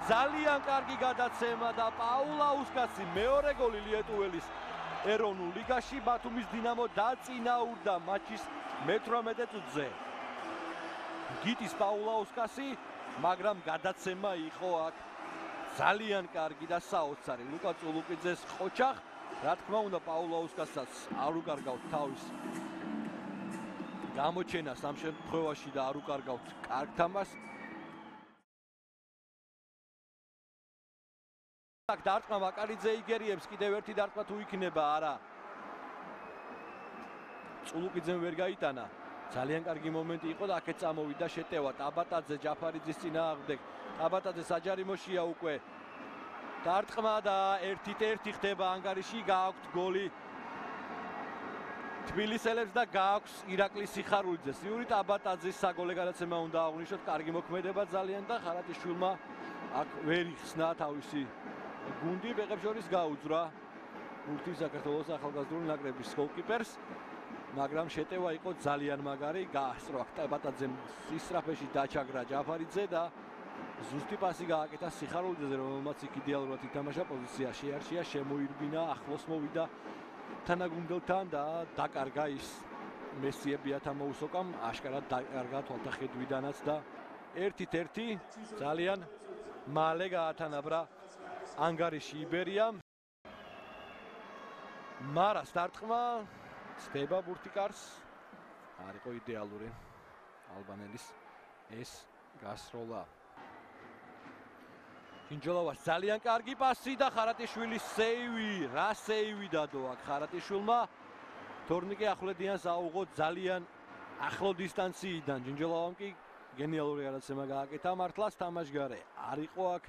ძალიან კარგი გადაცემა და პაულაუსკასი მეორე გოლი ლიეტუელის ეროვნულ ლიგაში ბათუმის დინამო დაწინაურდა მატჩის მე-18 წუთზე. გიტის პაულაუსკასი, მაგრამ გადაცემა იყო აქ ძალიან კარგი და საოცარი. ლუკა წულუკიძეს ყოჩახ, რა თქმა უნდა პაულაუსკასაც არ უკარგავთ თავის გამოჩენას ამ შემთხვევაში და არ უკარგავთ კარგ თამაშს. აქ დარტყმა მაკარიძე იგერიებს, კიდევ ერთი დარტყმა თუ იქნება, არა. წულუკიძემ ვერ გაიტანა. ძალიან კარგი მომენტი იყო და აქეთ წამოვიდა შეტევა ტაბატაძე ჯაფარიძის წინააღმდეგ. ტაბატაძე საჯარიმოშია უკვე. დარტყმა და 1-1 ხდება ანგარიში, გააქვთ გოლი თბილისელებს და გააქვს ირაკლი სიხარულიძეს. იური ტაბატაძის საგოლე გადაცემა უნდა აღვნიშნოთ, კარგი მოქმედება ძალიან და ხარატიშვილმა აქ ვერ იხსნა თავისი გუნდი, ბეღებს შორის გაუძვრა ურთის საქართველოს ახალგაზრდული ნაკრების გოლკიპერს, მაგრამ შეტევა იყო ძალიან მაგარი, გაასწრო აქ ტაბატაძემ ისრაფეში დაჩაგრა ჯაფარიძე და ზუსტი პასი გააკეთა სიხარულიძეზე, რომელმაც იქ იდეალურად ითამაშა, პოზიცია შეარჩია, შემოირბინა, ახლოს მოვიდა თანაგუნდელთან და დაკარგა ის მესიე ბიათამოუსოკამ, აშკარად დაკარგა თვალთახედვიდანაც და 1-1 ძალიან მალე გაათანაბრა ანგარიში იბერიამ. მარას დარტყმა ცდება ბურთიკარს, არ იყო იდეალური ალბანელის ეს გასროლა. ჯინჯოლოვას ძალიან კარგი პასი და ხარატიშვილის სეივი, რა სეივი დადო აქ ხარატიშვილმა. თორნიკე ახვლედიანს აუღო ძალიან ახლო დისტანციიდან. ჯინჯოლოვამ კი გენიალური გადაცემა გააკეთა მართლაც თამაშგარე არ იყო აქ.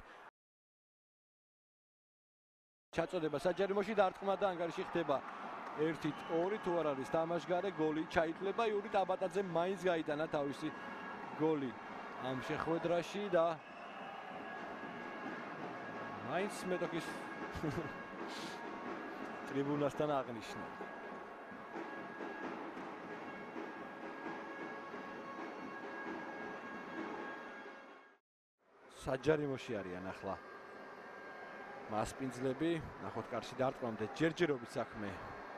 ჩაწოდება საჯარიმოში დარტყმა და ანგარიში ხდება 1-2 თუ არ არის თამაშგარე, გოლი ჩაითვლება. იური ტაბატაძემ მაინც გაიტანა თავისი გოლი ამ შეხვედრაში და მაინც მეტოქის ტრიბუნასთან აღნიშნა. საჯარიმოში არიან ახლა მასპინძლები, ნახოთ კარში დარტყმამდე ჯერჯერობით საქმე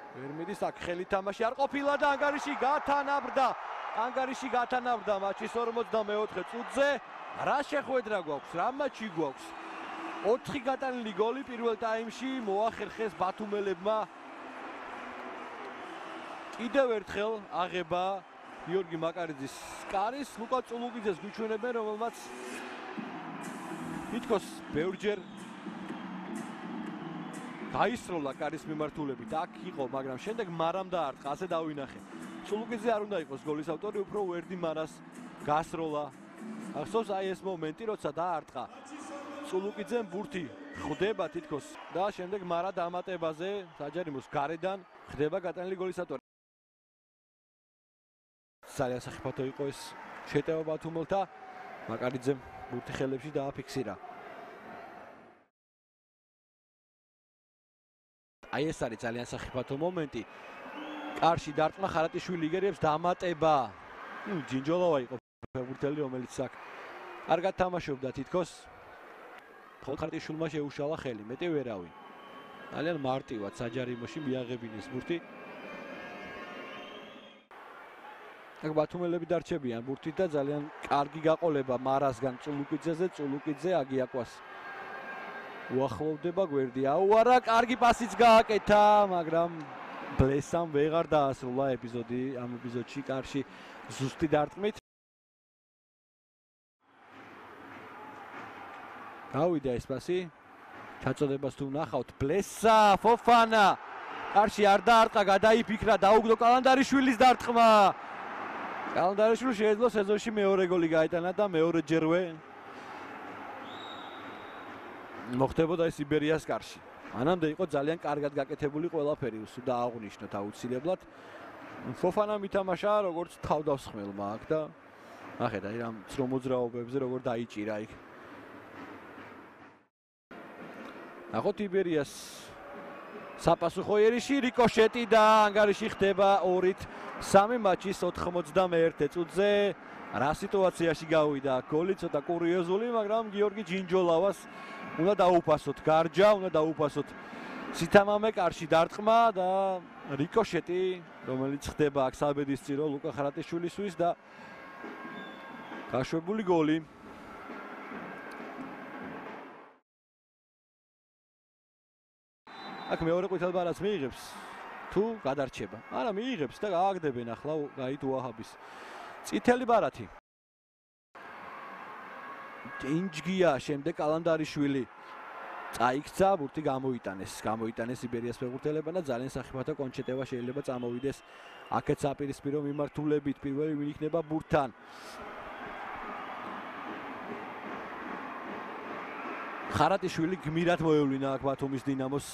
ვერ მიდის, აქ ხელი თამაში არ ყოფილა და ანგარიში გათანაბრდა მატჩის 44 წუთზე. რა შეხვედრა გვაქვს, რა მატჩი გვაქვს. 4 გატანილი გოლი პირველ ტაიმში მოახერხეს ბათუმელებმა. კიდევ ერთხელ აღება გიორგი მაკარიძის კარის, ლუკა წულუკიძეს გვიჩვენებენ, რომელმაც თითქოს ბევრჯერ დაისროლა კარის მიმართულებით. აქ იყო, მაგრამ შემდეგ მარამ დაარტყა, ასე დავინახე. წულუკიძე არ უნდა იყოს გოლის ავტორი, უფრო ვერდი მარას გასროლა. ახსოვს აი ეს მომენტი, როცა დაარტყა წულუკიძემ ბურთი ხდება თითქოს და შემდეგ მარა დამატებაზე საჯარიმოს გარედან ხდება გატანილი გოლის ავტორი. ძალიან სახიფათო იყო ეს შეტევა ბათუმელთა. მაკარიძემ ბურთი ხელებში დააფიქსირა. აი ეს არის ძალიან სახიფათო მომენტი. კარში დარტყმა ხარატიშვილი იგერიებს დამატება. ჯინჯოლოვა იყო ფეხბურთელი, რომელიც აქ კარგად თამაშობდა თითქოს. ხარატიშვილმა შეუშალა ხელი, მეტი ვერავინ. ძალიან მარტივად საჯარიმოში მიაღებინეს ბურთი. აქ ბათუმელები დარჩებიან ბურთით და ძალიან კარგი გაყოლება მარასგან წულუკიძეზე, წულუკიძე აგიაკვას უახლოვდება გვერდი. აუარა, კარგი პასიც გააკეთა, მაგრამ ბლესამ ვეღარ დაასრულა ეპიზოდი ამ ეპიზოდში კარში ზუსტი დარტყმით. გავიდა ეს პასი. ჩაწოდებას თუ ნახავთ, ბლესა, ფოფანა. კარში არ დაარტყა, გადაიფიქრა, დაუგდო კალანდარიშვილის დარტყმა. კალანდარიშვილი შეიძლება სეზონში მეორე გოლი გაიტანა და მეორეჯერვე მოხდებოდა ეს იბერიას კარში. მანამდე იყო ძალიან კარგად გაკეთებული ყველაფერი, უსუდა აღნიშნოთ აუცილებლად. ფოფანამ ითამაშა როგორც თავდავსხმელმა აქ და ნახეთ აი ამ ცრომოძრაობებზე როგორ დაიჭირა იქ. ნახოთ იბერიას საპასუხო იერიში რიკოშეტი და ანგარიში ხდება 2-3 მატჩის 91 წუთზე. რა სიტუაციაში გავიდა გოლი ცოტა კურიოზული, მაგრამ გიორგი ჯინჯოლავას უნდა დაუფასოთ გარჯა, უნდა დაუფასოთ სითამამე კარში დარტყმა და რიკოშეტი, რომელიც ხდება აქ საბედისწირო ლუკა ხარატიშვილისთვის და გაშვებული გოლი. აქ მეორე ყვითელბარათს მიიღებს თუ გადარჩება. არა, მიიღებს და გააგდებენ ახლა გაით უაჰაბის წითელი ბარათი. ინჯგია შემდეგ კალანდარიშვილი წაიქცა, ბურთი გამოიტანეს იბერიას ფეხბურთელებმა და ძალიან სახიფათო კონჩეტევა შეიძლება წამოვიდეს აქეთ საპირისპირო მიმართულებით. პირველი ვინ იქნება ბურთთან. ხარატიშვილი გმირად მოევლინა აქ ბათუმის დინამოს